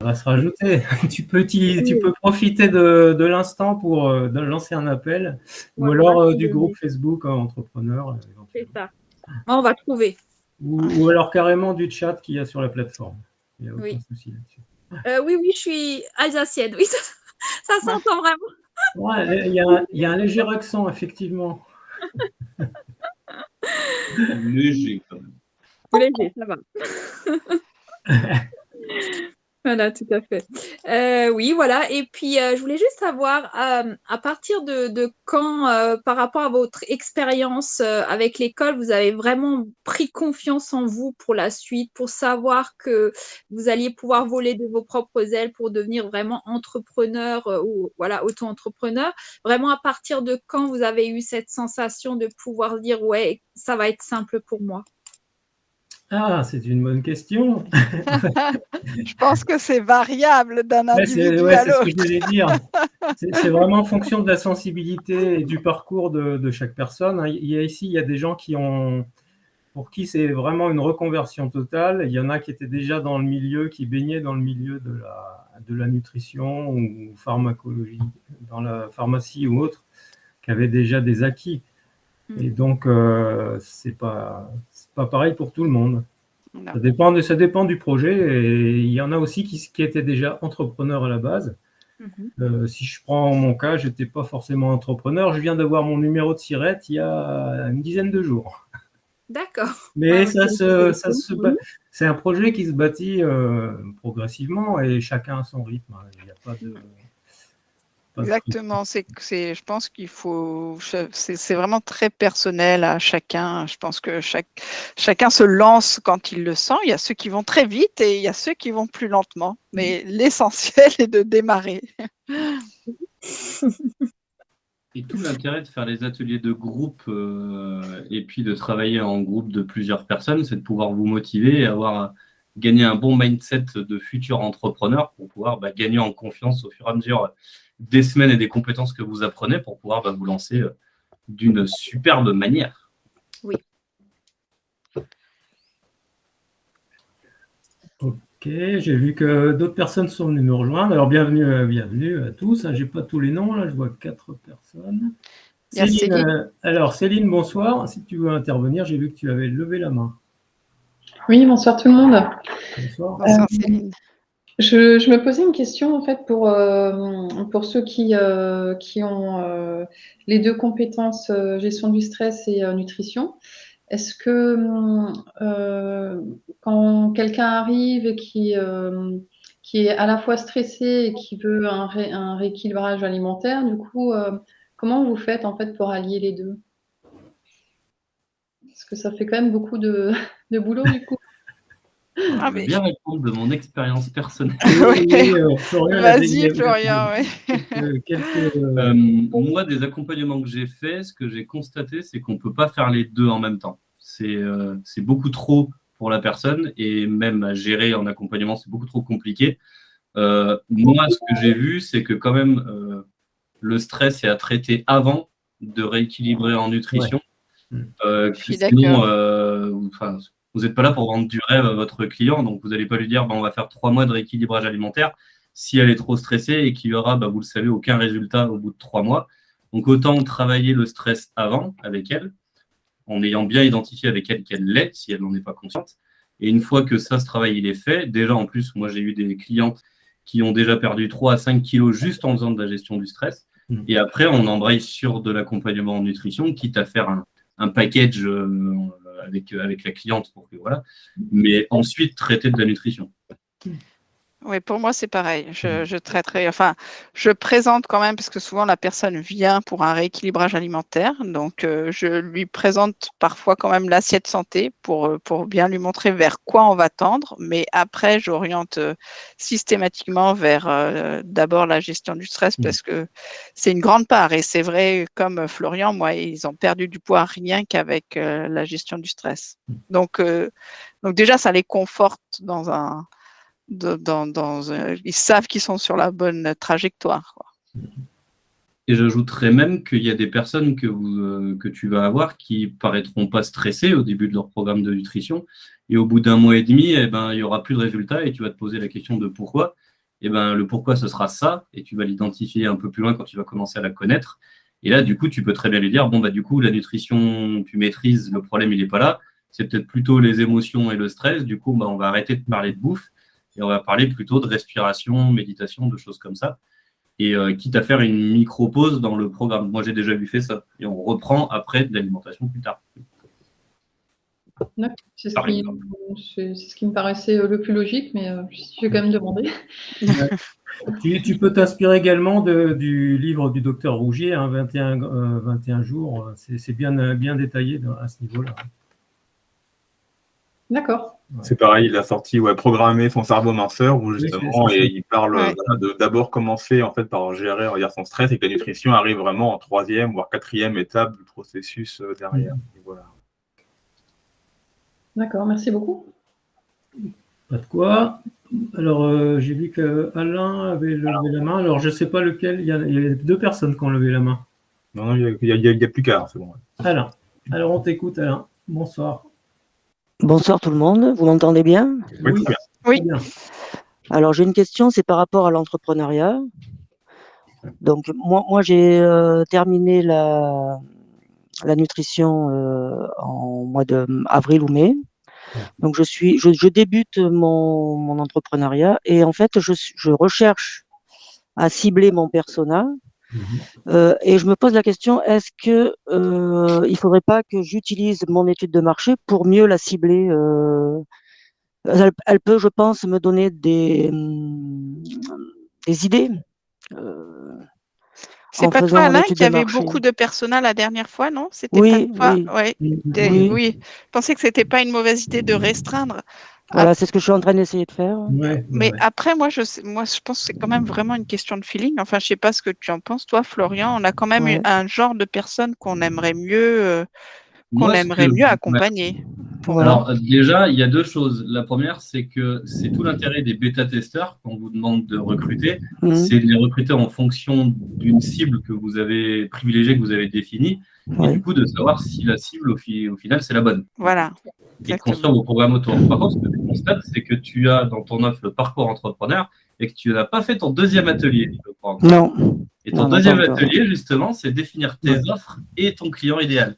va se rajouter. Tu peux profiter de l'instant pour lancer un appel, ou alors du groupe Facebook entrepreneur, C'est éventuellement. ça. On va trouver. Ou alors carrément du chat qu'il y a sur la plateforme. Il n'y a aucun souci là-dessus. Oui, je suis alsacienne. Oui, ça s'entend vraiment. Ouais, il y a un léger accent, effectivement. Léger, quand même. Léger, ça va. Voilà, tout à fait. Oui, voilà. Et puis, je voulais juste savoir, à partir de quand, par rapport à votre expérience avec l'école, vous avez vraiment pris confiance en vous pour la suite, pour savoir que vous alliez pouvoir voler de vos propres ailes pour devenir vraiment entrepreneur ou voilà, auto-entrepreneur. Vraiment, à partir de quand vous avez eu cette sensation de pouvoir dire, ouais, ça va être simple pour moi? Ah, c'est une bonne question. Je pense que c'est variable d'un individu à l'autre. C'est ce que j'allais dire. C'est vraiment en fonction de la sensibilité et du parcours de chaque personne. Il y a des gens pour qui c'est vraiment une reconversion totale. Il y en a qui étaient déjà dans le milieu, qui baignaient dans le milieu de la nutrition ou pharmacologie, dans la pharmacie ou autre, qui avaient déjà des acquis. Et donc, c'est pas pareil pour tout le monde. Ça dépend du projet. Et il y en a aussi qui étaient déjà entrepreneurs à la base. Si je prends mon cas, je n'étais pas forcément entrepreneur. Je viens d'avoir mon numéro de SIRET il y a une dizaine de jours. D'accord. Mais c'est un projet qui se bâtit progressivement et chacun à son rythme. Il n'y a pas de... Exactement, je pense qu'il faut, c'est vraiment très personnel à chacun. Je pense que chacun se lance quand il le sent. Il y a ceux qui vont très vite et il y a ceux qui vont plus lentement. Mais l'essentiel est de démarrer. Et tout l'intérêt de faire les ateliers de groupe et puis de travailler en groupe de plusieurs personnes, c'est de pouvoir vous motiver et gagner un bon mindset de futurs entrepreneurs pour pouvoir gagner en confiance au fur et à mesure des semaines et des compétences que vous apprenez pour pouvoir vous lancer d'une superbe manière. Oui. Ok, j'ai vu que d'autres personnes sont venues nous rejoindre. Alors, bienvenue à tous. Je n'ai pas tous les noms, là, je vois 4 personnes. Céline, bonsoir. Si tu veux intervenir, j'ai vu que tu avais levé la main. Oui, bonsoir tout le monde. Bonsoir Céline. Je me posais une question en fait pour ceux qui ont les deux compétences gestion du stress et nutrition. Est-ce que quand quelqu'un arrive et qui est à la fois stressé et qui veut un rééquilibrage alimentaire, du coup, comment vous faites en fait pour allier les deux? Parce que ça fait quand même beaucoup de boulot du coup. Je vais bien répondre de mon expérience personnelle. Vas-y, Florian. Moi, des accompagnements que j'ai faits, ce que j'ai constaté, c'est qu'on ne peut pas faire les deux en même temps. C'est beaucoup trop pour la personne et même à gérer en accompagnement, c'est beaucoup trop compliqué. Moi, ce que j'ai vu, c'est que quand même, le stress est à traiter avant de rééquilibrer en nutrition. Je suis sinon, vous n'êtes pas là pour vendre du rêve à votre client, donc vous n'allez pas lui dire on va faire 3 mois de rééquilibrage alimentaire si elle est trop stressée et qu'il y aura, vous le savez, aucun résultat au bout de 3 mois. Donc autant travailler le stress avant avec elle, en ayant bien identifié avec elle qu'elle l'est, si elle n'en est pas consciente. Et une fois que ce travail il est fait, déjà en plus, moi j'ai eu des clientes qui ont déjà perdu 3 à 5 kilos juste en faisant de la gestion du stress. Et après, on embraye sur de l'accompagnement en nutrition, quitte à faire un package avec la cliente pour que voilà, mais ensuite traiter de la nutrition. Oui, pour moi, c'est pareil. Je traiterai, je présente quand même, parce que souvent la personne vient pour un rééquilibrage alimentaire. Donc, je lui présente parfois quand même l'assiette santé pour bien lui montrer vers quoi on va tendre. Mais après, j'oriente systématiquement vers d'abord la gestion du stress parce que c'est une grande part. Et c'est vrai, comme Florian, moi, ils ont perdu du poids rien qu'avec la gestion du stress. Donc déjà, ça les conforte dans ils savent qu'ils sont sur la bonne trajectoire, quoi. Et j'ajouterais même qu'il y a des personnes que tu vas avoir qui paraîtront pas stressées au début de leur programme de nutrition et au bout d'un mois et demi, il y aura plus de résultats et tu vas te poser la question de pourquoi. et ben, le pourquoi ce sera ça, et tu vas l'identifier un peu plus loin quand tu vas commencer à la connaître. Et là, du coup, tu peux très bien lui dire, bon, bah, du coup, la nutrition, tu maîtrises, le problème, il n'est pas là. C'est peut-être plutôt les émotions et le stress. Du coup, bah, on va arrêter de parler de bouffe et on va parler plutôt de respiration, méditation, de choses comme ça. Et quitte à faire une micro-pause dans le programme. Moi, j'ai déjà vu fait ça. Et on reprend après de l'alimentation plus tard. C'est ce qui me paraissait le plus logique, mais je vais quand même demander. Tu peux t'inspirer également du livre du docteur Rougier, hein, 21 jours. C'est bien détaillé à ce niveau-là. D'accord. Ouais. C'est pareil, il a sorti Programmer son cerveau minceur, où justement, oui, et il parle de d'abord commencer en fait, par gérer son stress et que la nutrition arrive vraiment en 3e, voire 4e étape du processus derrière. Et voilà. D'accord, merci beaucoup. Pas de quoi. Alors, j'ai vu qu'Alain avait levé la main. Alors, je ne sais pas lequel. Il y a 2 personnes qui ont levé la main. Non, il n'y a plus qu'un, c'est bon. Alain. Alors, on t'écoute, Alain. Bonsoir. Bonsoir tout le monde. Vous m'entendez bien? Oui. Oui. Bien. Alors, j'ai une question, c'est par rapport à l'entrepreneuriat. Donc, moi j'ai terminé la nutrition en mois d'avril ou mai. Donc, je débute mon entrepreneuriat et en fait, je recherche à cibler mon persona. Et je me pose la question, est-ce que il faudrait pas que j'utilise mon étude de marché pour mieux la cibler? Elle peut, je pense, me donner des idées. C'est pas toi, Alain, qui avait beaucoup de personnel la dernière fois, non? C'était pas toi? Oui. Oui. Je pensais que c'était pas une mauvaise idée de restreindre. Voilà, c'est ce que je suis en train d'essayer de faire. Mais après, moi, je pense que c'est quand même vraiment une question de feeling. Enfin, je sais pas ce que tu en penses, toi, Florian. On a quand même un genre de personne qu'on aimerait mieux, accompagner. Alors, déjà, il y a 2 choses. La première, c'est que c'est tout l'intérêt des bêta-testeurs qu'on vous demande de recruter. C'est de les recruter en fonction d'une cible que vous avez privilégiée, que vous avez définie. Et du coup, de savoir si la cible, au final, c'est la bonne. Voilà. Et de construire vos programmes autour. Par contre, ce que tu constates, c'est que tu as dans ton offre le parcours entrepreneur et que tu n'as pas fait ton 2e atelier. Non. Et ton 2e atelier, justement, c'est définir tes offres et ton client idéal.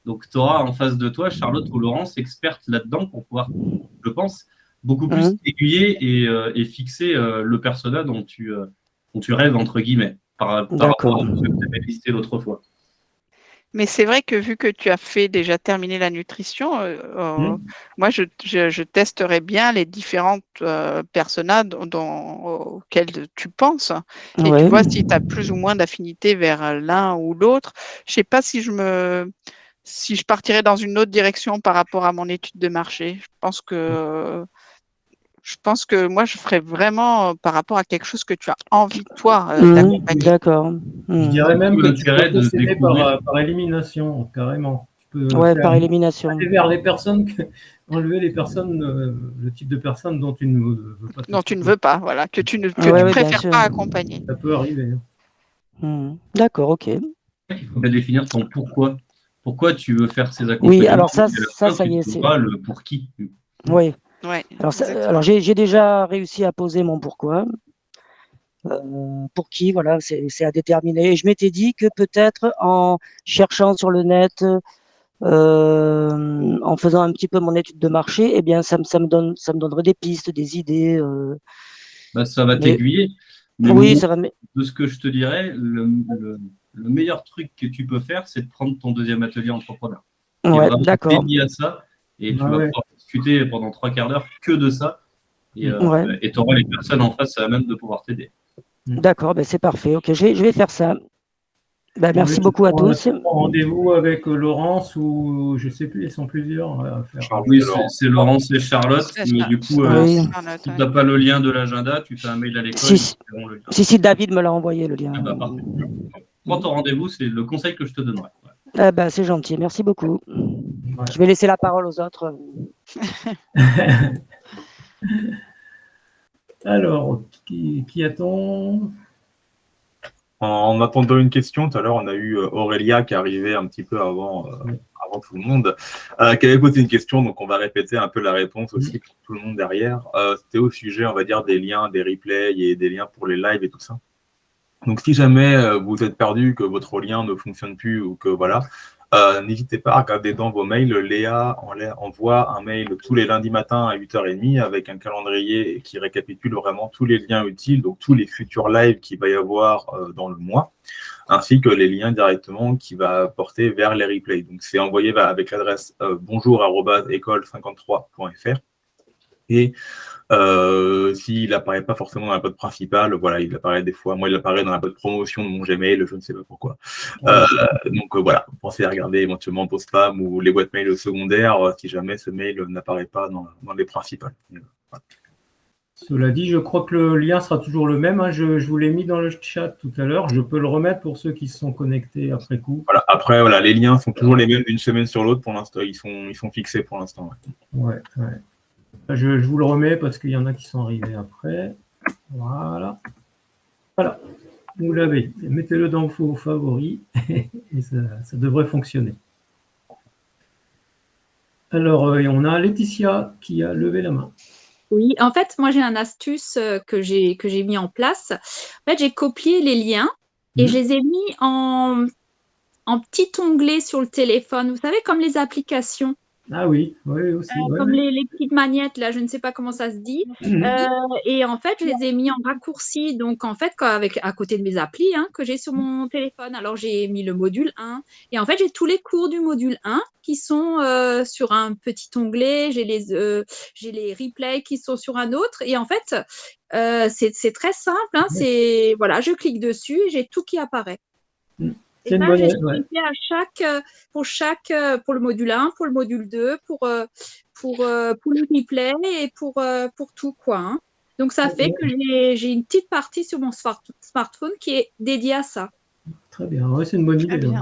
Donc, tu auras en face de toi Charlotte ou Laurence, expertes là-dedans, pour pouvoir, je pense, beaucoup plus aiguiller et fixer le persona dont tu rêves, entre guillemets, par rapport à ce que tu avais listé l'autre fois. Mais c'est vrai que vu que tu as déjà terminé la nutrition, moi, je testerais bien les différentes personas auxquelles tu penses. Et tu vois si tu as plus ou moins d'affinité vers l'un ou l'autre. Je ne sais pas si je partirais dans une autre direction par rapport à mon étude de marché. Je pense que moi, je ferais vraiment par rapport à quelque chose que tu as envie, toi, d'accompagner. D'accord. Je dirais même que tu peux procéder par élimination, carrément. Tu peux par élimination. Aller vers les personnes, enlever les personnes, le type de personnes dont tu ne veux pas. Dont tu ne veux pas, voilà, que tu ne préfères pas accompagner. Ça peut arriver. D'accord, ok. Il faut bien définir ton pourquoi. Pourquoi tu veux faire ces accompagnements? Oui, alors ça y est. C'est pas le pour qui. Oui. Ouais, alors j'ai déjà réussi à poser mon pourquoi. Pour qui, voilà, c'est à déterminer. Et je m'étais dit que peut-être en cherchant sur le net, en faisant un petit peu mon étude de marché, eh bien, ça me donnerait des pistes, des idées. Ça va t'aiguiller. Oui, ça va. De ce que je te dirais, le meilleur truc que tu peux faire, c'est de prendre ton 2e atelier entrepreneur. Ouais, d'accord. Dédié à ça, et tu vas pouvoir discuter pendant 3 quarts d'heure que de ça. Et tu auras les personnes en face à même de pouvoir t'aider. D'accord, c'est parfait. Ok, je vais faire ça. Merci beaucoup à tous. Rendez-vous avec Laurence ou je ne sais plus, ils sont plusieurs à faire. Oui, c'est Laurence et Charlotte, mais du coup, si tu n'as pas le lien de l'agenda, tu fais un mail à l'école. Si, David me l'a envoyé le lien. Parfait. Prends ton rendez-vous, c'est le conseil que je te donnerai. C'est gentil, merci beaucoup. Je vais laisser la parole aux autres. Alors, qui attend? En attendant une question, tout à l'heure, on a eu Aurélia qui arrivait un petit peu avant avant tout le monde, qui avait posé une question, donc on va répéter un peu la réponse aussi pour tout le monde derrière. C'était au sujet, on va dire, des liens, des replays et des liens pour les lives et tout ça. Donc, si jamais vous êtes perdu, que votre lien ne fonctionne plus ou que voilà, n'hésitez pas à regarder dans vos mails. Léa envoie un mail tous les lundis matins à 8h30 avec un calendrier qui récapitule vraiment tous les liens utiles, donc tous les futurs lives qu'il va y avoir dans le mois, ainsi que les liens directement qui va porter vers les replays. Donc, c'est envoyé avec l'adresse bonjour@école53.fr. Et s'il n'apparaît pas forcément dans la boîte principale, voilà, il apparaît des fois. Moi, il apparaît dans la boîte promotion de mon Gmail, je ne sais pas pourquoi. Donc voilà, pensez à regarder éventuellement vos spams ou les boîtes mail secondaires si jamais ce mail n'apparaît pas dans les principales. Voilà. Cela dit, je crois que le lien sera toujours le même. Hein. Je vous l'ai mis dans le chat tout à l'heure. Je peux le remettre pour ceux qui se sont connectés après coup. Voilà. Après, voilà, les liens sont toujours les mêmes d'une semaine sur l'autre pour l'instant. Ils sont fixés pour l'instant. Ouais. Je vous le remets parce qu'il y en a qui sont arrivés après. Voilà. Vous l'avez. Mettez-le dans vos favoris et ça devrait fonctionner. Alors, on a Laetitia qui a levé la main. Oui, en fait, moi j'ai une astuce que j'ai mis en place. En fait, j'ai copié les liens et je les ai mis en petit onglet sur le téléphone. Vous savez, comme les applications. Ah oui, aussi. Comme les petites magnettes, là, je ne sais pas comment ça se dit. Et en fait, je les ai mis en raccourci. Donc, en fait, à côté de mes applis que j'ai sur mon téléphone. Alors, j'ai mis le module 1. Et en fait, j'ai tous les cours du module 1 qui sont sur un petit onglet. J'ai les replays qui sont sur un autre. Et en fait, c'est très simple. Voilà, je clique dessus et j'ai tout qui apparaît. Et ça, j'ai expliqué pour le module 1, pour le module 2, pour le replay et pour tout, quoi. Donc, ça fait que j'ai une petite partie sur mon smartphone qui est dédiée à ça. Très bien, c'est une bonne idée. Bien,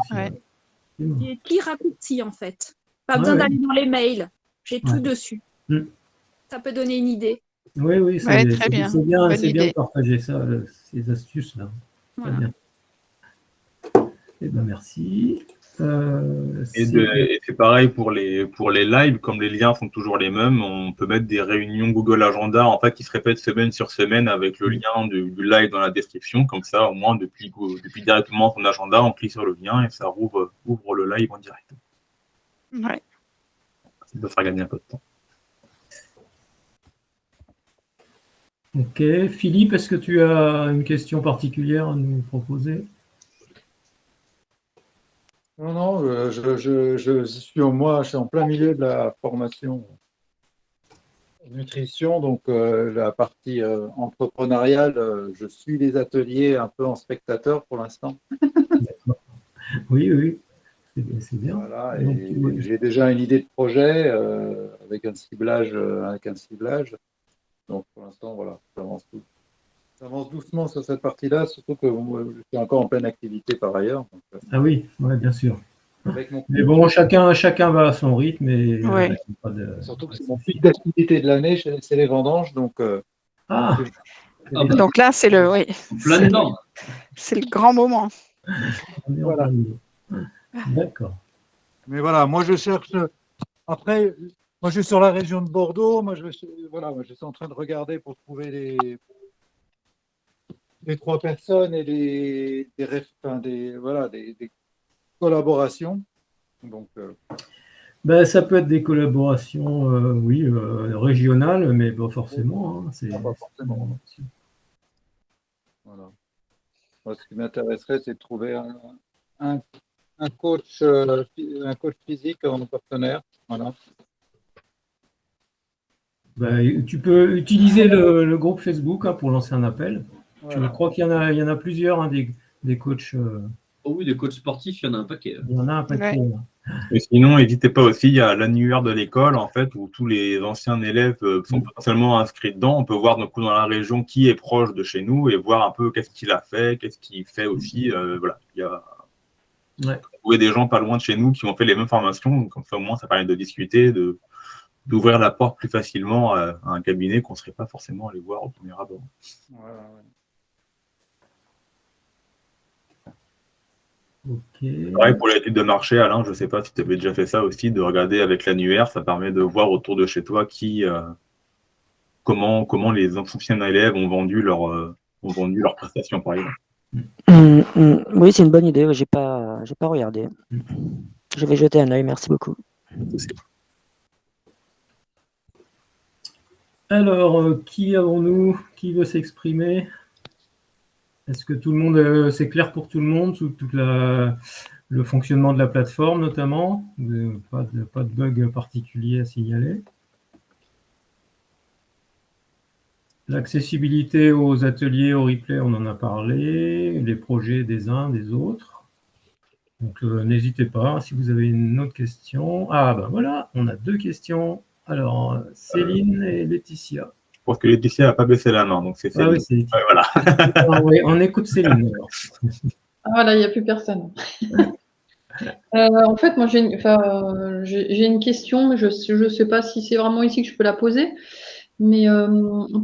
J'ai des petits raccourcis, en fait. Pas besoin d'aller dans les mails. J'ai tout dessus. Ça peut donner une idée. Oui, très bien. C'est bien de partager ça, ces astuces-là. Voilà. Très bien. Eh bien, merci. Et c'est pareil pour les lives, comme les liens sont toujours les mêmes, on peut mettre des réunions Google Agenda en fait qui se répètent semaine sur semaine avec le lien du live dans la description, comme ça au moins depuis directement son agenda, on clique sur le lien et ça ouvre le live en direct. Ouais. Ça peut faire gagner un peu de temps. Ok, Philippe, est-ce que tu as une question particulière à nous proposer? Non, je suis en plein milieu de la formation nutrition, donc la partie entrepreneuriale, je suis les ateliers un peu en spectateur pour l'instant. Oui, c'est bien. Voilà, et j'ai déjà une idée de projet avec un ciblage. Donc pour l'instant, voilà, j'avance doucement sur cette partie-là, surtout que je suis encore en pleine activité par ailleurs. Donc, ah oui, bien sûr. Mais bon, chacun va à son rythme. Et, surtout que c'est mon pic d'activité de l'année, c'est les vendanges. Donc, donc là, c'est le grand moment. Voilà. D'accord. Mais voilà, moi je cherche. Après, moi je suis sur la région de Bordeaux. Moi je suis en train de regarder pour trouver les 3 personnes et des collaborations. Donc, ça peut être des collaborations, régionales, mais pas forcément. Pas forcément. Voilà. Moi, ce qui m'intéresserait, c'est de trouver un coach physique en partenaire. Voilà. Tu peux utiliser le groupe Facebook pour lancer un appel. Voilà. Je crois qu'il y en a plusieurs, des coachs. Oh oui, des coachs sportifs, il y en a un paquet. Il y en a un paquet. Ouais. Et sinon, n'hésitez pas aussi, il y a l'annuaire de l'école, en fait, où tous les anciens élèves sont potentiellement inscrits dedans. On peut voir dans la région qui est proche de chez nous et voir un peu qu'est-ce qu'il a fait, qu'est-ce qu'il fait aussi. Voilà. Il y a trouver des gens pas loin de chez nous qui ont fait les mêmes formations. Comme ça, au moins, ça permet de discuter, d'ouvrir la porte plus facilement à un cabinet qu'on ne serait pas forcément allé voir au premier abord. Ok. Pareil pour l'étude de marché, Alain, je ne sais pas si tu avais déjà fait ça aussi, de regarder avec l'annuaire, ça permet de voir autour de chez toi comment les anciens élèves ont vendu leurs prestations, par exemple. Oui, c'est une bonne idée. J'ai pas regardé. Je vais jeter un œil. Merci beaucoup. Alors, qui avons-nous? Qui veut s'exprimer? Est-ce que tout le monde, c'est clair pour tout le monde, tout le fonctionnement de la plateforme notamment? Pas de bug particulier à signaler. L'accessibilité aux ateliers, aux replays, on en a parlé, les projets des uns, des autres. Donc, n'hésitez pas, si vous avez une autre question. Ah, ben voilà, on a 2 questions. Alors, Céline et Laetitia. Je pense que Laetitia n'a pas baissé la main, donc c'est Céline. Ah oui, c'est Laetitia. Voilà. Oui, on écoute Céline. Alors. Ah, voilà, il n'y a plus personne. En fait, moi, j'ai une question, mais je ne sais pas si c'est vraiment ici que je peux la poser. Mais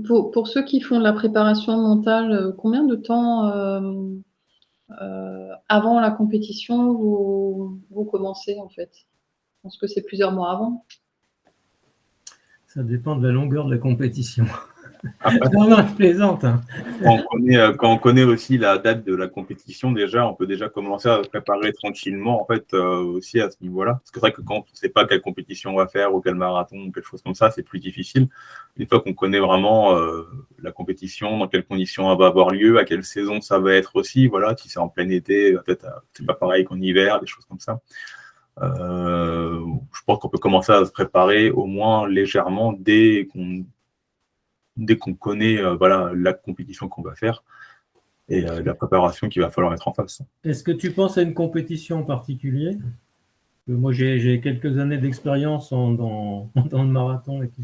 pour ceux qui font de la préparation mentale, combien de temps avant la compétition vous commencez en fait? Je pense que c'est plusieurs mois avant. Ça dépend de la longueur de la compétition. Après, Non, je plaisante. Hein. quand on connaît aussi la date de la compétition, déjà, on peut déjà commencer à se préparer tranquillement, en fait, aussi à ce niveau-là. Parce que c'est vrai que quand on ne sait pas quelle compétition on va faire ou quel marathon ou quelque chose comme ça, c'est plus difficile. Une fois qu'on connaît vraiment la compétition, dans quelles conditions elle va avoir lieu, à quelle saison ça va être aussi, voilà, si c'est en plein été, peut-être c'est pas pareil qu'en hiver, des choses comme ça. Je pense qu'on peut commencer à se préparer au moins légèrement dès qu'on connaît voilà, la compétition qu'on va faire et la préparation qu'il va falloir mettre en face. Est-ce que tu penses à une compétition en particulier? Moi, j'ai quelques années d'expérience dans le marathon et tout.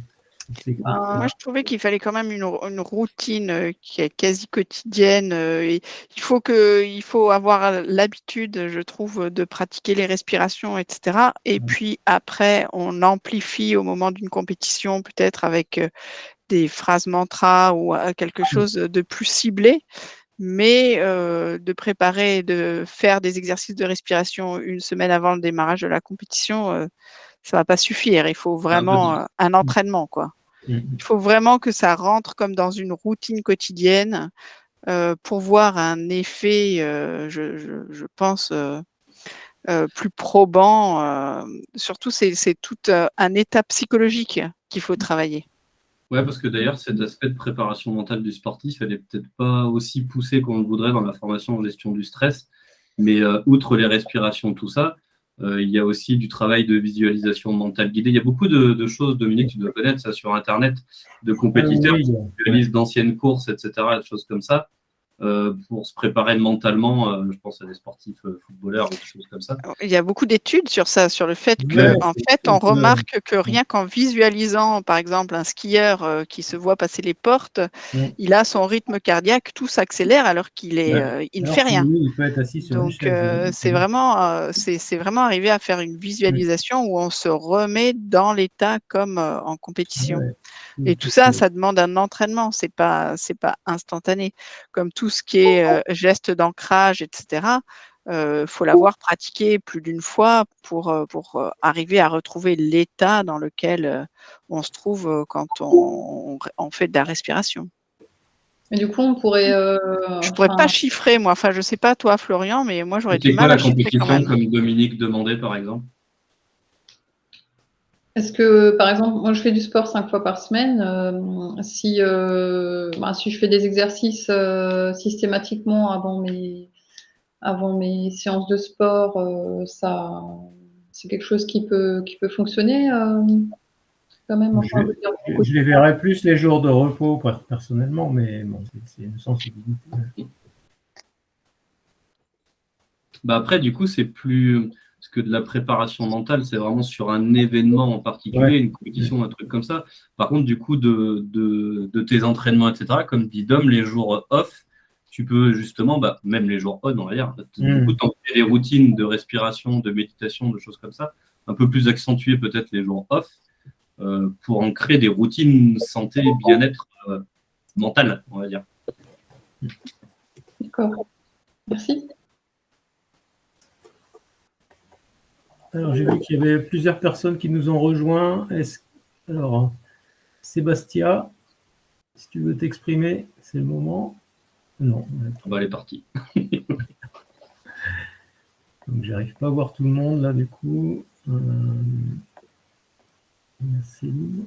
Moi, je trouvais qu'il fallait quand même une routine qui est quasi quotidienne. Et il faut avoir l'habitude, je trouve, de pratiquer les respirations, etc. Et puis après, on amplifie au moment d'une compétition, peut-être avec des phrases mantras ou quelque chose de plus ciblé. Mais de préparer, de faire des exercices de respiration une semaine avant le démarrage de la compétition, ça ne va pas suffire. Il faut vraiment un entraînement, quoi. Il faut vraiment que ça rentre comme dans une routine quotidienne pour voir un effet, je pense, plus probant. Surtout, c'est tout un état psychologique qu'il faut travailler. Ouais, parce que d'ailleurs, cet aspect de préparation mentale du sportif, elle n'est peut-être pas aussi poussée qu'on le voudrait dans la formation en gestion du stress. Mais outre les respirations, tout ça, il y a aussi du travail de visualisation mentale guidée. Il y a beaucoup de choses, Dominique, tu dois connaître ça sur Internet, de compétiteurs qui visualisent d'anciennes courses, etc., des choses comme ça, pour se préparer mentalement. Je pense à des sportifs footballeurs, des choses comme ça. Il y a beaucoup d'études sur ça, sur le fait que, on remarque que rien qu'en visualisant, par exemple, un skieur qui se voit passer les portes, il a son rythme cardiaque, tout s'accélère alors qu'il il ne fait rien. Il peut être assis sur Donc, c'est vraiment arriver à faire une visualisation où on se remet dans l'état comme en compétition. Et tout ça, ça demande un entraînement, c'est pas instantané. Comme tout ce qui est geste d'ancrage, etc. Faut l'avoir pratiqué plus d'une fois pour arriver à retrouver l'état dans lequel on se trouve quand on fait de la respiration. Et du coup, on pourrait. Je pourrais pas chiffrer, moi. Enfin, je sais pas toi, Florian, mais moi, j'aurais du mal à chiffrer quand même. Comme Dominique demandait, par exemple. Est-ce que, par exemple, moi je fais du sport 5 fois par semaine, si je fais des exercices systématiquement avant mes séances de sport, c'est quelque chose qui peut fonctionner quand même. Enfin, je les verrais plus les jours de repos personnellement, mais bon, c'est une sensibilité. Après, du coup, c'est plus. Parce que de la préparation mentale, c'est vraiment sur un événement en particulier, une compétition, un truc comme ça. Par contre, du coup, de tes entraînements, etc., comme dit Dom, les jours off, tu peux justement, même les jours on, on va dire, du coup, t'enlever des routines de respiration, de méditation, de choses comme ça, un peu plus accentuer peut-être les jours off, pour en créer des routines santé, bien-être mental, on va dire. D'accord. Merci. Alors, j'ai vu qu'il y avait plusieurs personnes qui nous ont rejoints. Alors, Sébastien, si tu veux t'exprimer, c'est le moment. Non. Elle est partie. Donc, j'arrive pas à voir tout le monde là, du coup. Céline.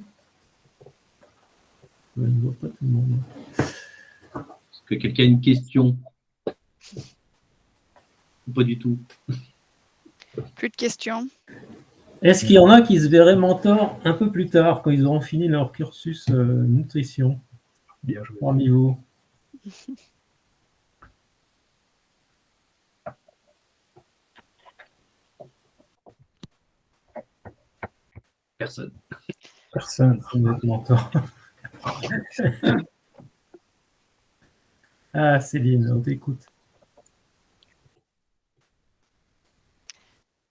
Je ne vois pas tout le monde. Est-ce que quelqu'un a une question? Pas du tout. Plus de questions. Est-ce qu'il y en a qui se verraient mentors un peu plus tard, quand ils auront fini leur cursus nutrition? Bien joué. Parmi vous. Personne. Personne, vous êtes mentor. Ah, Céline, on t'écoute.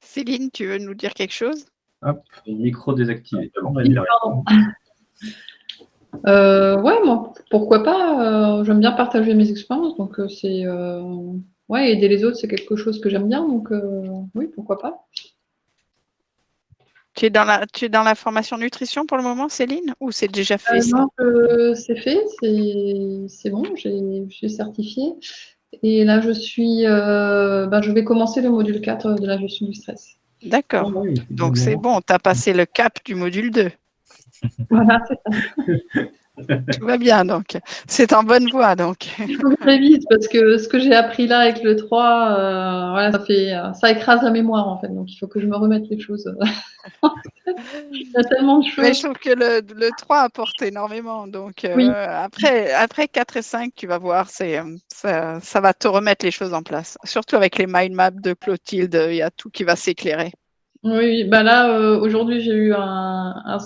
Céline, tu veux nous dire quelque chose? Le micro désactivé. Pardon. Ouais, moi, pourquoi pas. J'aime bien partager mes expériences, donc c'est ouais, aider les autres, c'est quelque chose que j'aime bien, donc oui, pourquoi pas. Tu es dans la formation nutrition pour le moment, Céline, ou c'est déjà fait ça? Non, c'est fait, c'est bon, je suis certifiée. Et là, je vais commencer le module 4 de la gestion du stress. D'accord. Ah oui, Donc c'est bon, tu as passé le cap du module 2. Voilà, c'est ça. Tout va bien, donc. C'est en bonne voie, donc. Il faut que je révise parce que ce que j'ai appris là avec le 3, voilà, ça écrase la mémoire en fait. Donc il faut que je me remette les choses. Il y a tellement de Mais je choses. trouve que le 3 apporte énormément. Donc Oui. après 4 et 5, tu vas voir, ça va te remettre les choses en place. Surtout avec les mind maps de Clotilde, il y a tout qui va s'éclairer. Oui, bah là, aujourd'hui, j'ai eu un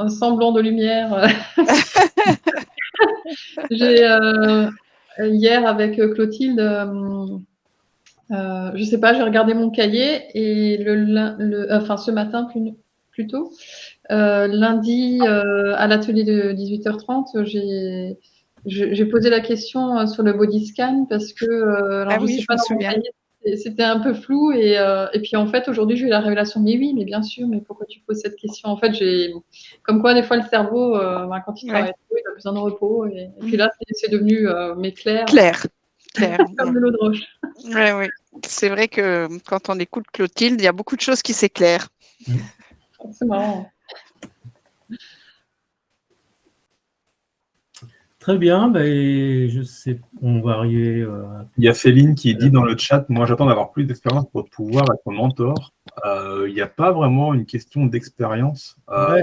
semblant de lumière. Hier avec Clotilde, je sais pas, j'ai regardé mon cahier et enfin ce matin plutôt, lundi à l'atelier de 18h30, j'ai posé la question sur le body scan parce que alors Ah je oui, sais je pas me dans mon souviens. cahier, c'était un peu flou et puis en fait aujourd'hui j'ai eu la révélation, mais oui, mais bien sûr, mais pourquoi tu poses cette question? En fait, comme quoi des fois le cerveau quand il Ouais. travaille trop, il a besoin de repos et puis là c'est devenu mais clair Claire. comme de l'eau de roche. Oui, oui. C'est vrai que quand on écoute Clotilde, il y a beaucoup de choses qui s'éclairent. C'est marrant. Très bien, ben, je sais, on va arriver. Il y a Céline qui dit dans le chat, moi j'attends d'avoir plus d'expérience pour pouvoir être mentor. Il n'y a pas vraiment une question d'expérience. Ouais,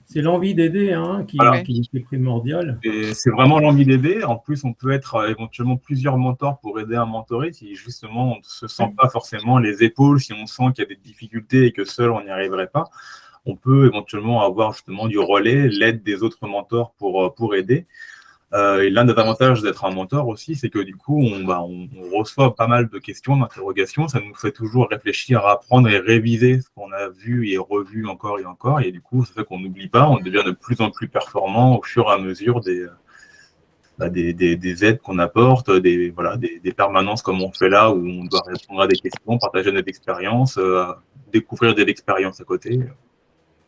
c'est l'envie d'aider qui Voilà. est primordiale. Et c'est vraiment l'envie d'aider. En plus, on peut être éventuellement plusieurs mentors pour aider à mentorer si justement on ne se sent pas forcément les épaules, si on sent qu'il y a des difficultés et que seul on n'y arriverait pas. On peut éventuellement avoir justement du relais, l'aide des autres mentors pour aider. Et l'un des avantages d'être un mentor aussi, c'est que du coup, on reçoit pas mal de questions, d'interrogations. Ça nous fait toujours réfléchir, apprendre et réviser ce qu'on a vu et revu encore et encore. Et du coup, ça fait qu'on n'oublie pas, on devient de plus en plus performant au fur et à mesure des aides qu'on apporte, des permanences comme on fait là, où on doit répondre à des questions, partager notre expérience, découvrir des expériences à côté.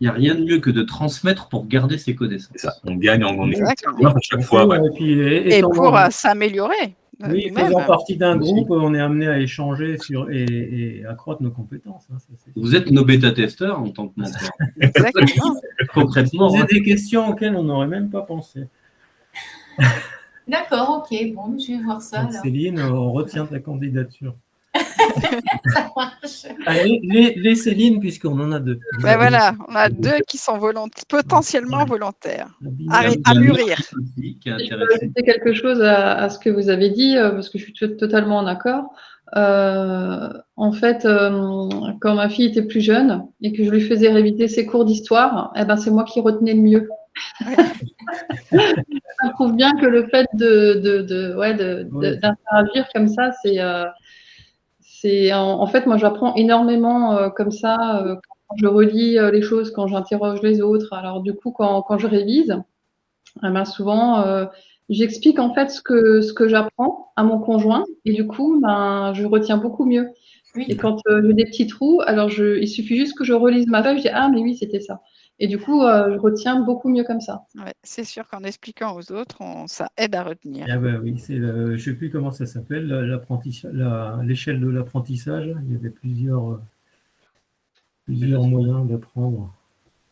Il n'y a rien de mieux que de transmettre pour garder ses connaissances. C'est ça, on gagne en Exactement. expérience à chaque fois. Ouais. Et pour s'améliorer. Oui, nous-mêmes. faisant partie d'un groupe, on est amené à échanger et accroître nos compétences. Vous êtes nos bêta-testeurs en tant que mentor. Exactement. Concrètement. Poser des questions auxquelles on n'aurait même pas pensé. D'accord, ok, bon, je vais voir ça. Donc, Céline, on retient ta candidature. Ça marche. Allez, les Céline, puisqu'on en a deux. Ben voilà, on a deux qui sont potentiellement volontaires. À mûrir. Je peux ajouter quelque chose à ce que vous avez dit, parce que je suis totalement en accord. En fait, quand ma fille était plus jeune et que je lui faisais réviser ses cours d'histoire, c'est moi qui retenais le mieux. Ça prouve bien que le fait d'interagir comme ça, en fait, moi, j'apprends énormément comme ça quand je relis les choses, quand j'interroge les autres. Alors, du coup, quand je révise, souvent, j'explique en fait ce que j'apprends à mon conjoint et du coup, je retiens beaucoup mieux. Oui. Et quand j'ai des petits trous, alors il suffit juste que je relise ma feuille, je dis ah mais oui c'était ça. Et du coup, je retiens beaucoup mieux comme ça. Ouais, c'est sûr qu'en expliquant aux autres, ça aide à retenir. Ah bah oui, je ne sais plus comment ça s'appelle, l'échelle de l'apprentissage. Il y avait plusieurs moyens d'apprendre.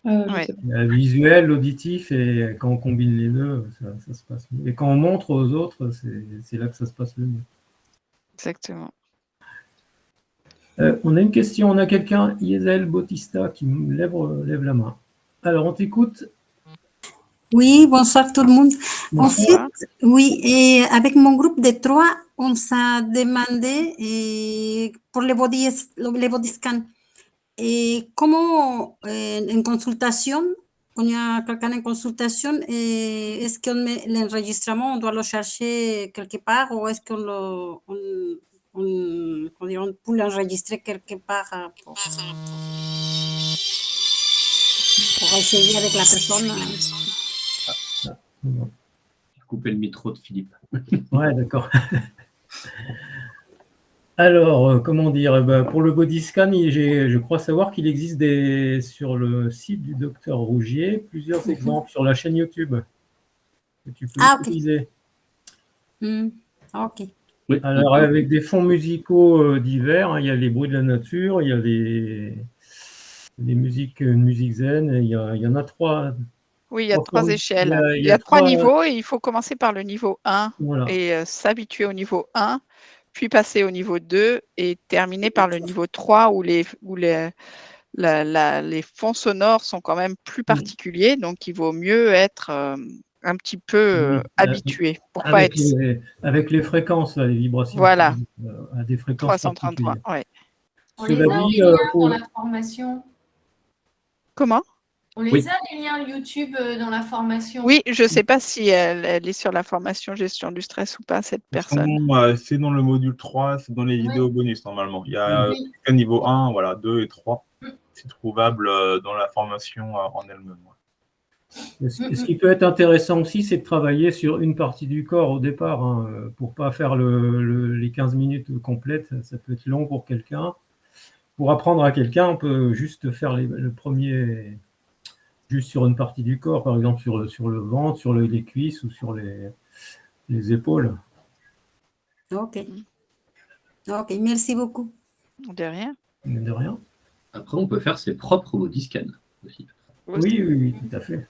Je Ouais. sais pas. Il y a le visuel, l'auditif, et quand on combine les deux, ça se passe mieux. Et quand on montre aux autres, c'est là que ça se passe le mieux. Exactement. On a une question, on a quelqu'un, Yesel Bautista, qui lève la main. Alors, on t'écoute. Oui, bonsoir tout le monde. En Bonsoir. fait, oui, et avec mon groupe de 3, on s'est demandé pour les body scan. Et comment en consultation, quand il y a quelqu'un en consultation, est-ce qu'on met l'enregistrement, on doit le chercher quelque part ou est-ce qu'on peut l'enregistrer quelque part pour essayer avec la personne? Couper le micro de Philippe. Ouais, d'accord. Alors, comment dire, pour le body scan, je crois savoir qu'il existe sur le site du docteur Rougier plusieurs exemples sur la chaîne YouTube que tu peux utiliser. Ok. Oui. Alors, avec des fonds musicaux divers, hein, il y a les bruits de la nature, il y a les musiques zen, il y en a 3. Oui, il y a 3 échelles. Il y a 3 niveaux et il faut commencer par le niveau 1 et s'habituer au niveau 1, puis passer au niveau 2 et terminer par le niveau 3 où les fonds sonores sont quand même plus particuliers. Donc, il vaut mieux être un petit peu habitué pour pas être… Avec les fréquences, les vibrations. Voilà. À des fréquences 333, oui. On les a les liens dans la formation. Comment? On les a les liens YouTube dans la formation. Oui, je ne sais pas si elle est sur la formation gestion du stress ou pas, cette personne. C'est dans le module 3, c'est dans les vidéos bonus normalement. Il y a un niveau 1, voilà, 2 et 3. C'est trouvable dans la formation en elle-même. Ce qui peut être intéressant aussi, c'est de travailler sur une partie du corps au départ, hein, pour ne pas faire les 15 minutes complètes. Ça peut être long pour quelqu'un. Pour apprendre à quelqu'un, on peut juste faire le premier, juste sur une partie du corps, par exemple sur le ventre, sur les cuisses ou sur les épaules. Ok. Ok, merci beaucoup. De rien. De rien. Après, on peut faire ses propres body scans aussi. Oui, tout à fait.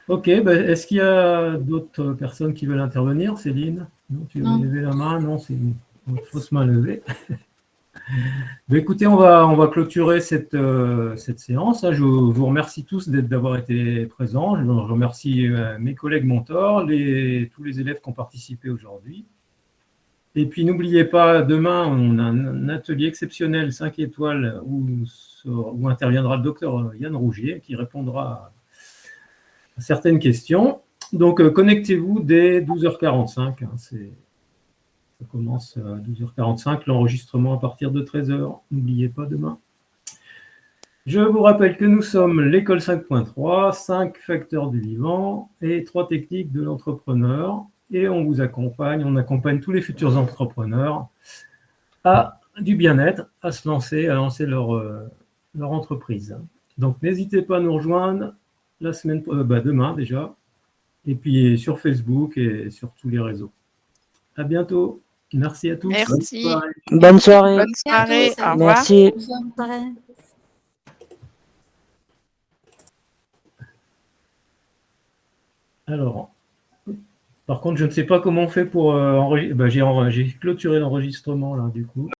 Ok, est-ce qu'il y a d'autres personnes qui veulent intervenir, Céline? Non, tu veux lever la main? Non, c'est une fausse main levée. Écoutez, on va clôturer cette séance. Je vous remercie tous d'avoir été présents. Je remercie mes collègues mentors, tous les élèves qui ont participé aujourd'hui. Et puis, n'oubliez pas, demain, on a un atelier exceptionnel 5 étoiles où interviendra le docteur Yann Rougier qui répondra à certaines questions. Donc, connectez-vous dès 12h45. Ça commence à 12h45, l'enregistrement à partir de 13h. N'oubliez pas demain. Je vous rappelle que nous sommes l'école 5.3, 5 facteurs du vivant et 3 techniques de l'entrepreneur. Et on accompagne tous les futurs entrepreneurs à du bien-être, à lancer leur entreprise. Donc, n'hésitez pas à nous rejoindre demain déjà, et puis sur Facebook et sur tous les réseaux. À bientôt. Merci à tous. Merci. Bonne soirée. Bonne soirée. Au revoir. Merci. Bonne soirée. Alors, par contre, je ne sais pas comment on fait pour enregistrer. J'ai clôturé l'enregistrement là, du coup.